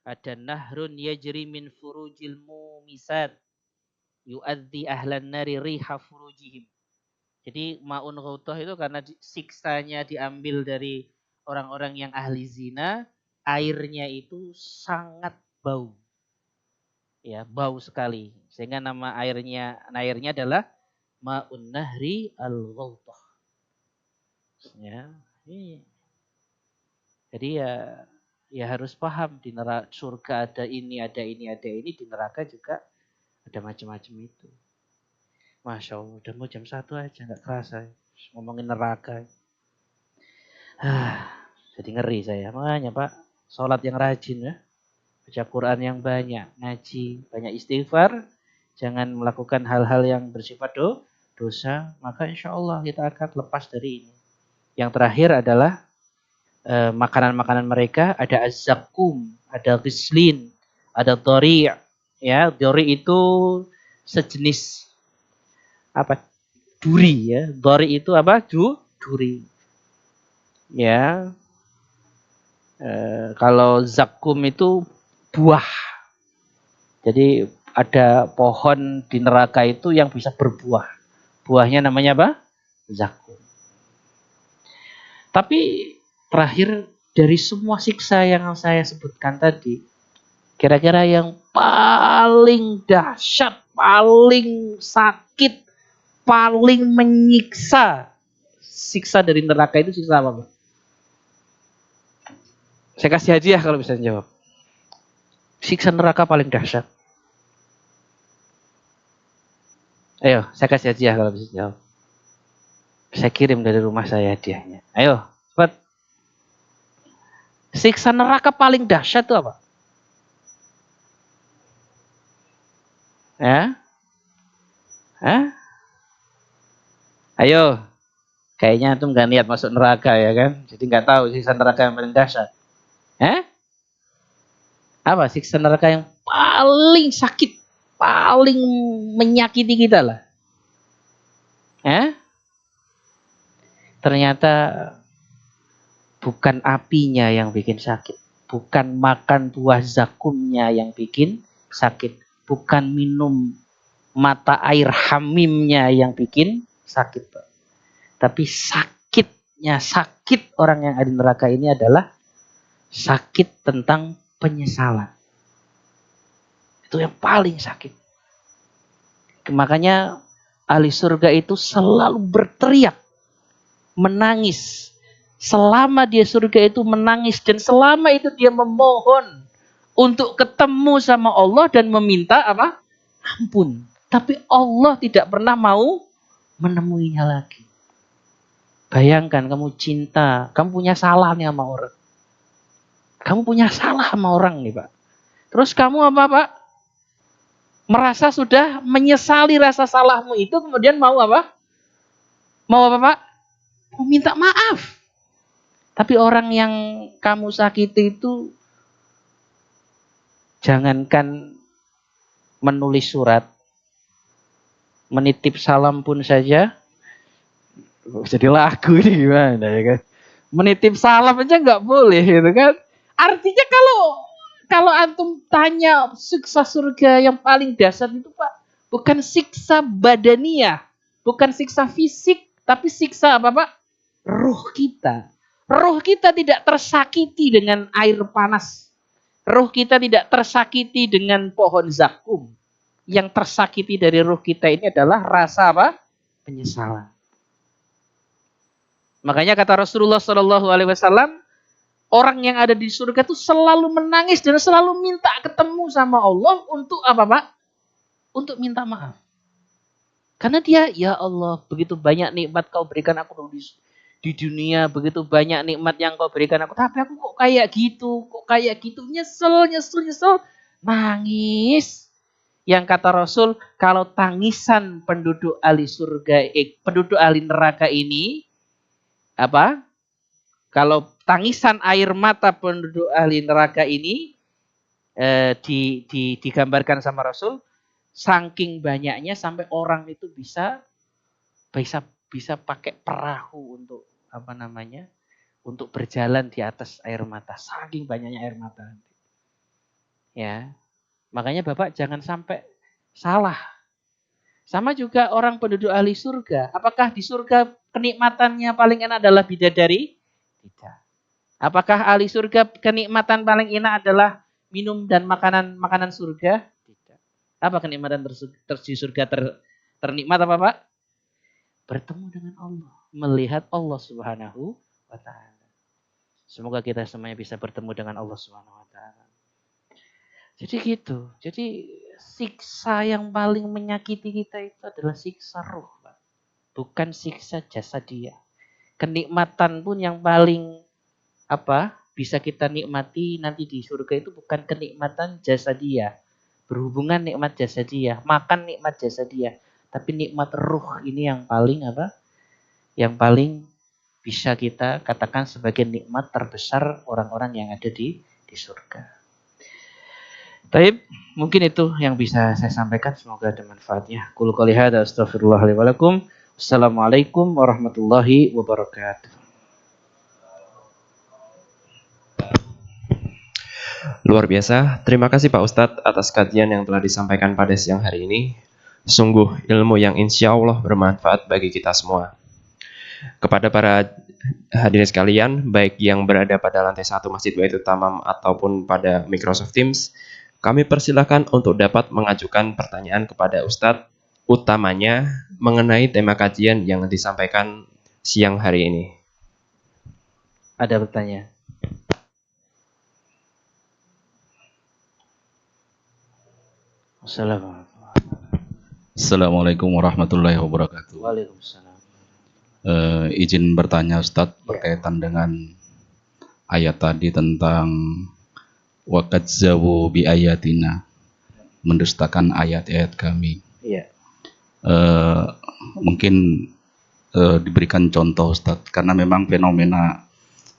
[SPEAKER 2] ada nahrun yajri min furujil mumisat yu'adzi ahlan nari riha furujihim. Jadi ma'un ghautah itu karena siksanya diambil dari orang-orang yang ahli zina, airnya itu sangat bau. Ya, bau sekali. Sehingga nama airnya adalah ma'un nahri al-ghautah. Ya, ini. Jadi ya harus paham di neraka surga ada ini, di neraka juga ada macam-macam itu. Masya Allah, udah mau jam 1 aja nggak kerasa ngomongin neraka. Jadi ngeri saya. Makanya Pak, sholat yang rajin ya. Baca Quran yang banyak, ngaji, banyak istighfar. Jangan melakukan hal-hal yang bersifat dosa. Maka insya Allah kita akan lepas dari ini. Yang terakhir adalah makanan-makanan mereka. Ada az-zakum, ada ghislin, ada dori'. Ya, dori' itu sejenis apa? Duri ya. Dori' itu apa? Duri. Ya, kalau zakum itu buah. Jadi ada pohon di neraka itu yang bisa berbuah. Buahnya namanya apa? Zakum. Tapi terakhir dari semua siksa yang saya sebutkan tadi, kira-kira yang paling dahsyat, paling sakit, paling menyiksa siksa dari neraka itu siksa apa, Pak? Saya kasih hadiah kalau bisa jawab. Siksa neraka paling dahsyat. Ayo, saya kasih hadiah kalau bisa jawab. Saya kirim dari rumah saya hadiahnya. Ayo, cepat. Siksa neraka paling dahsyat itu apa? Ya? Hah? Ayo. Kayaknya antum gak niat masuk neraka ya kan? Jadi gak tahu siksa neraka yang paling dahsyat. Apa siksa neraka yang paling sakit, paling menyakiti kita lah? Ternyata bukan apinya yang bikin sakit, bukan makan buah zakumnya yang bikin sakit, bukan minum mata air hamimnya yang bikin sakit, Pak. Tapi sakit orang yang ada di neraka ini adalah sakit tentang penyesalan. Itu yang paling sakit. Makanya ahli surga itu selalu berteriak, menangis. Selama dia surga itu menangis dan selama itu dia memohon untuk ketemu sama Allah dan meminta apa? Ampun. Tapi Allah tidak pernah mau menemuinya lagi. Bayangkan kamu cinta, kamu punya salah nih sama orang. Kamu punya salah sama orang nih, Pak. Terus kamu apa, Pak? merasa sudah menyesali rasa salahmu itu, kemudian mau apa? Mau apa, Pak? Mau minta maaf. Tapi orang yang kamu sakiti itu jangankan menulis surat, menitip salam pun saja. Jadi lagu ini gimana ya kan? Menitip salam aja nggak boleh gitu kan? Artinya kalau antum tanya siksa surga yang paling dasar itu, Pak, bukan siksa badaniah, bukan siksa fisik, tapi siksa apa, Pak? Ruh kita. Ruh kita tidak tersakiti dengan air panas. Ruh kita tidak tersakiti dengan pohon zakum. Yang tersakiti dari ruh kita ini adalah rasa apa? Penyesalan. Makanya kata Rasulullah SAW, orang yang ada di surga itu selalu menangis dan selalu minta ketemu sama Allah untuk apa, Pak? Untuk minta maaf. Karena dia, ya Allah, begitu banyak nikmat kau berikan aku di dunia, begitu banyak nikmat yang kau berikan aku, tapi aku kok kayak gitu, nyesel, nangis. Yang kata Rasul, kalau tangisan penduduk ahli surga, penduduk ahli neraka ini, apa? Kalau tangisan air mata penduduk ahli neraka ini digambarkan sama Rasul, saking banyaknya sampai orang itu bisa pakai perahu untuk apa namanya, untuk berjalan di atas air mata. Saking banyaknya air mata. Ya, makanya Bapak jangan sampai salah. Sama juga orang penduduk ahli surga. Apakah di surga kenikmatannya paling enak adalah bidadari? Tidak. Apakah ahli surga kenikmatan paling enak adalah minum dan makanan surga? Tidak. Apa kenikmatan di surga ternikmat apa, Pak? Bertemu dengan Allah, melihat Allah Subhanahu wa taala. Semoga kita semuanya bisa bertemu dengan Allah Subhanahu wa taala. Jadi gitu. Jadi siksa yang paling menyakiti kita itu adalah siksa ruh, Pak. Bukan siksa jasadiah. Kenikmatan pun yang paling bisa kita nikmati nanti di surga itu bukan kenikmatan jasadiah. Berhubungan nikmat jasadiah, makan nikmat jasadiah. Tapi nikmat ruh ini yang paling yang paling bisa kita katakan sebagai nikmat terbesar orang-orang yang ada di surga. Baik, mungkin itu yang bisa saya sampaikan. Semoga ada manfaatnya. Qul qouli hadza astaghfirullah li wa lakum. Wassalamualaikum warahmatullahi wabarakatuh.
[SPEAKER 1] Luar biasa, terima kasih Pak Ustadz atas kajian yang telah disampaikan pada siang hari ini. Sungguh ilmu yang insya Allah bermanfaat bagi kita semua. Kepada para hadirin sekalian, baik yang berada pada lantai 1 Masjid Baitul Tamam ataupun pada Microsoft Teams, kami persilahkan untuk dapat mengajukan pertanyaan kepada Ustadz, utamanya mengenai tema kajian yang disampaikan siang hari ini.
[SPEAKER 2] Ada pertanyaan?
[SPEAKER 3] Assalamualaikum warahmatullahi wabarakatuh.
[SPEAKER 2] Waalaikumsalam.
[SPEAKER 3] Izin bertanya Ustadz berkaitan dengan ayat tadi tentang wakadzabu bi ayatina, mendustakan ayat-ayat kami.
[SPEAKER 2] Iya.
[SPEAKER 3] Mungkin diberikan contoh Ustadz, karena memang fenomena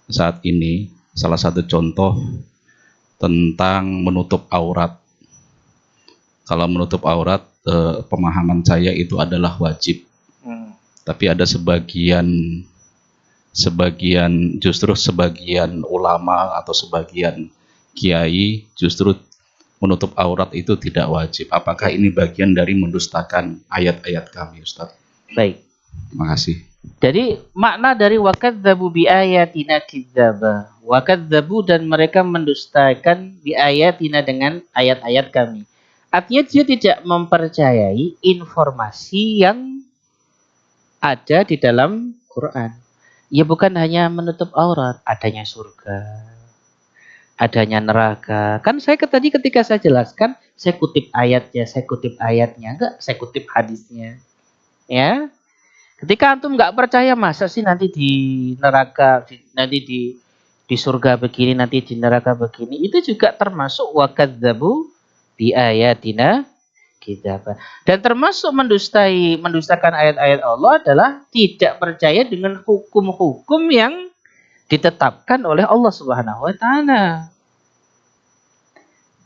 [SPEAKER 3] saat ini salah satu contoh tentang menutup aurat. Kalau menutup aurat, pemahaman saya itu adalah wajib. Tapi ada sebagian ulama atau sebagian kiai justru menutup aurat itu tidak wajib. Apakah ini bagian dari mendustakan ayat-ayat kami, Ustaz?
[SPEAKER 2] Baik.
[SPEAKER 3] Terima kasih.
[SPEAKER 2] Jadi makna dari wakadzabu bi ayatina kidzaba. Wakadzabu, dan mereka mendustakan bi ayatina dengan ayat-ayat kami. Artinya dia tidak mempercayai informasi yang ada di dalam Quran. Ya bukan hanya menutup aurat, adanya surga, adanya neraka. Kan saya tadi ketika saya jelaskan, saya kutip ayatnya, enggak, saya kutip hadisnya. Ya. Ketika antum enggak percaya, masa sih nanti di neraka, nanti di surga begini, nanti di neraka begini, itu juga termasuk wakadzabu bi ayatina kitab. Dan termasuk mendustakan ayat-ayat Allah adalah tidak percaya dengan hukum-hukum yang ditetapkan oleh Allah Subhanahu wa taala.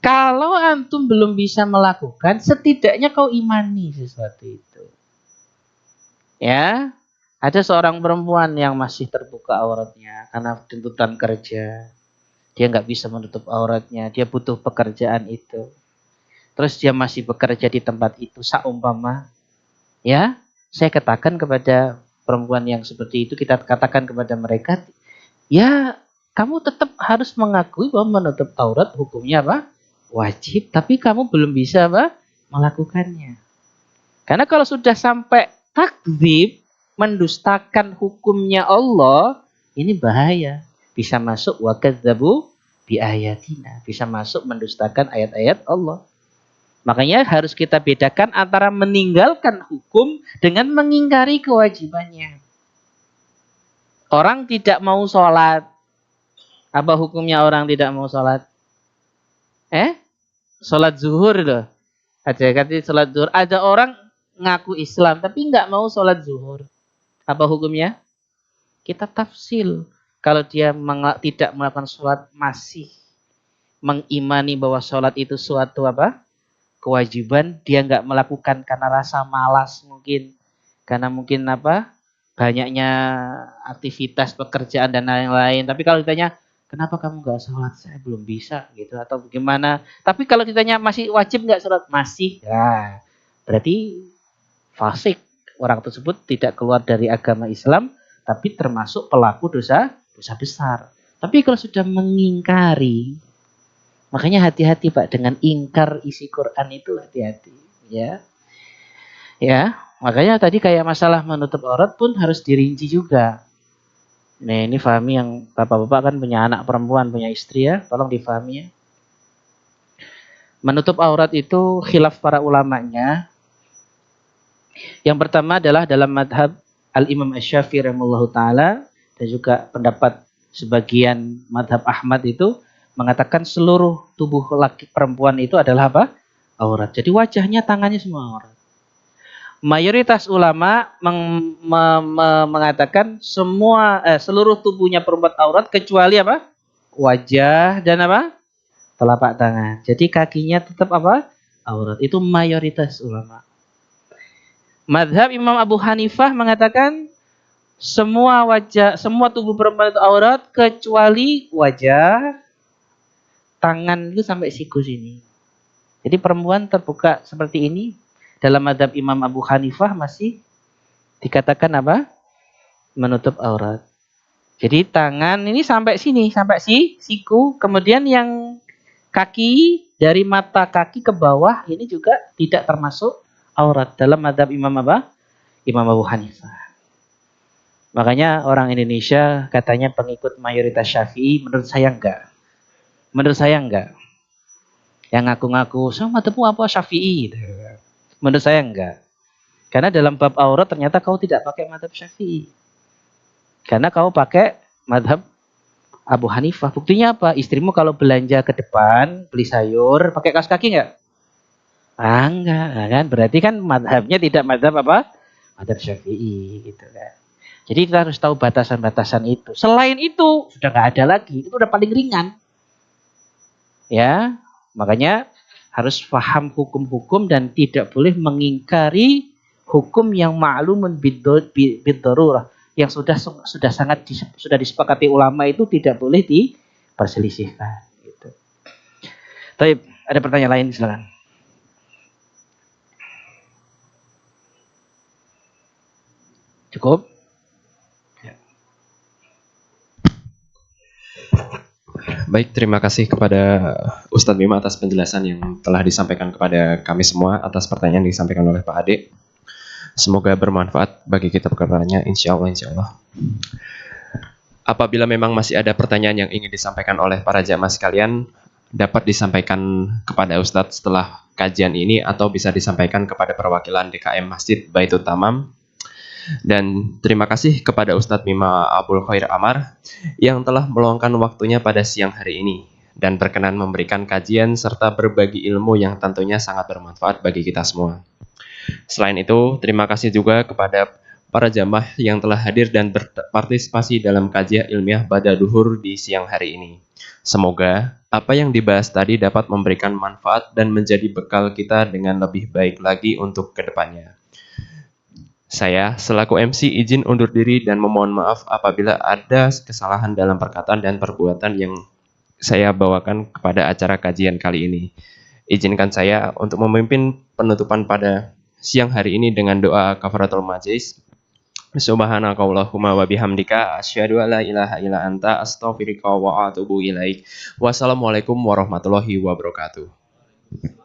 [SPEAKER 2] Kalau antum belum bisa melakukan, setidaknya kau imani sesuatu itu. Ya, ada seorang perempuan yang masih terbuka auratnya karena tuntutan kerja. Dia nggak bisa menutup auratnya, dia butuh pekerjaan itu. Terus dia masih bekerja di tempat itu, saumpama. Ya, saya katakan kepada perempuan yang seperti itu, kita katakan kepada mereka, ya kamu tetap harus mengakui bahwa menutup aurat hukumnya apa? Wajib, tapi kamu belum bisa apa? Melakukannya. Karena kalau sudah sampai takdzib, mendustakan hukumnya Allah, ini bahaya. Bisa masuk wa kadzdzabu bi ayatina, bisa masuk mendustakan ayat-ayat Allah. Makanya harus kita bedakan antara meninggalkan hukum dengan mengingkari kewajibannya. Orang tidak mau sholat. Apa hukumnya orang tidak mau sholat? Sholat zuhur loh. Ada kata sholat zuhur. Ada orang ngaku Islam tapi nggak mau sholat zuhur. Apa hukumnya? Kita tafsil. Kalau dia tidak melakukan sholat, masih mengimani bahwa sholat itu suatu apa? Kewajiban, dia nggak melakukan karena rasa malas mungkin. Karena mungkin apa? Banyaknya aktivitas pekerjaan dan lain-lain. Tapi kalau ditanya, kenapa kamu nggak sholat? Saya belum bisa gitu atau bagaimana? Tapi kalau ditanya masih wajib nggak sholat? Masih. Ya, berarti fasik. Orang tersebut tidak keluar dari agama Islam, tapi termasuk pelaku dosa besar. Tapi kalau sudah mengingkari, makanya hati-hati Pak dengan ingkar isi Quran itu, hati-hati. Ya, makanya tadi kayak masalah menutup aurat pun harus dirinci juga. Nah, ini fahami yang bapak-bapak kan punya anak perempuan, punya istri ya, tolong difahami ya. Menutup aurat itu khilaf para ulamanya. Yang pertama adalah dalam madhab Al-Imam Asy-Syafi'i rahimahullahu ta'ala dan juga pendapat sebagian madhab Ahmad itu mengatakan seluruh tubuh laki perempuan itu adalah apa? Aurat. Jadi wajahnya, tangannya semua aurat. Mayoritas ulama mengatakan seluruh tubuhnya perempuan aurat kecuali apa? Wajah dan apa? Telapak tangan. Jadi kakinya tetap apa? Aurat. Itu mayoritas ulama. Madhab Imam Abu Hanifah mengatakan semua tubuh perempuan itu aurat kecuali wajah, tangan itu sampai siku sini. Jadi perempuan terbuka seperti ini dalam madhab Imam Abu Hanifah masih dikatakan apa? Menutup aurat. Jadi tangan ini sampai sini, sampai siku. Kemudian yang kaki, dari mata kaki ke bawah ini juga tidak termasuk aurat dalam madhab Imam Abu Hanifah. Makanya orang Indonesia katanya pengikut mayoritas Syafi'i, menurut saya enggak. Yang ngaku-ngaku, so madhabmu apa Syafi'i? Menurut saya enggak. Karena dalam bab aurat ternyata kau tidak pakai madhab Syafi'i. Karena kau pakai madhab Abu Hanifah. Buktinya apa? Istrimu kalau belanja ke depan, beli sayur, pakai kaos kaki enggak? Enggak kan? Berarti kan madhabnya tidak madhab apa? Madhab Syafi'i gitu kan. Jadi kita harus tahu batasan-batasan itu. Selain itu sudah nggak ada lagi. Itu udah paling ringan. Ya, makanya harus paham hukum-hukum dan tidak boleh mengingkari hukum yang ma'lumun bid-darurah yang sudah sangat disepakati ulama itu tidak boleh diperselisihkan. Gitu. Tapi ada pertanyaan lain silakan. Cukup? Ya.
[SPEAKER 1] Baik, terima kasih kepada Ustadz Bima atas penjelasan yang telah disampaikan kepada kami semua atas pertanyaan yang disampaikan oleh Pak Ade. Semoga bermanfaat bagi kita pekerjaannya, insya Allah. Apabila memang masih ada pertanyaan yang ingin disampaikan oleh para jamaah sekalian, dapat disampaikan kepada Ustadz setelah kajian ini atau bisa disampaikan kepada perwakilan DKM Masjid Baitul Tamam. Dan terima kasih kepada Ustadz Bima Abul Khair Amar yang telah meluangkan waktunya pada siang hari ini. dan berkenan memberikan kajian serta berbagi ilmu yang tentunya sangat bermanfaat bagi kita semua. Selain itu, terima kasih juga kepada para jamaah yang telah hadir dan berpartisipasi dalam kajian ilmiah pada duhur di siang hari ini. Semoga apa yang dibahas tadi dapat memberikan manfaat dan menjadi bekal kita dengan lebih baik lagi untuk kedepannya. Saya selaku MC izin undur diri dan memohon maaf apabila ada kesalahan dalam perkataan dan perbuatan yang saya bawakan kepada acara kajian kali ini. Izinkan saya untuk memimpin penutupan pada siang hari ini dengan doa kafaratul majlis. Subhanakallahumma wa bihamdika asyhadu an la ilaha illa anta astaghfiruka wa atubu ilaik. Wassalamualaikum warahmatullahi wabarakatuh.